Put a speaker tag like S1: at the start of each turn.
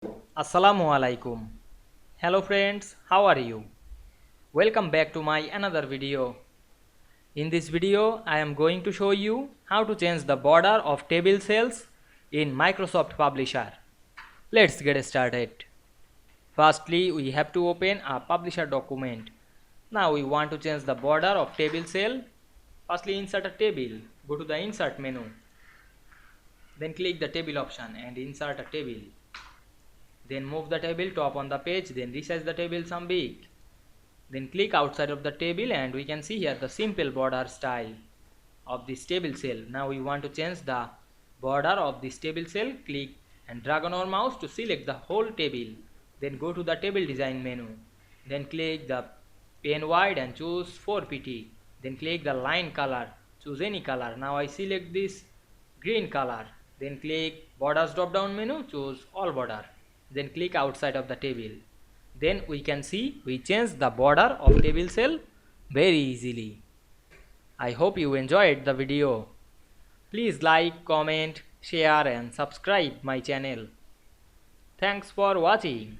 S1: Assalamu Walaikum. Hello friends, how are you? Welcome back to my another video. In this video, I am going to show you how to change the border of table cells in Microsoft Publisher. Let's get started. Firstly, we have to open a Publisher document. Now we want to change the border of table cell. Firstly, insert a table. Go to the Insert menu. Then click the Table option and insert a table. Then move the table top on the page, then resize the table some big. Then click outside of the table and we can see here the simple border style of this table cell. Now we want to change the border of this table cell. Click and drag on our mouse to select the whole table. Then go to the table design menu. Then click the pen wide and choose 4pt. Then click the line color. Choose any color. Now I select this green color. Then click borders drop down menu. Choose all border. Then click outside of the table. Then we can see we change the border of table cell very easily. I hope you enjoyed the video. Please like, comment, share and subscribe my channel. Thanks for watching.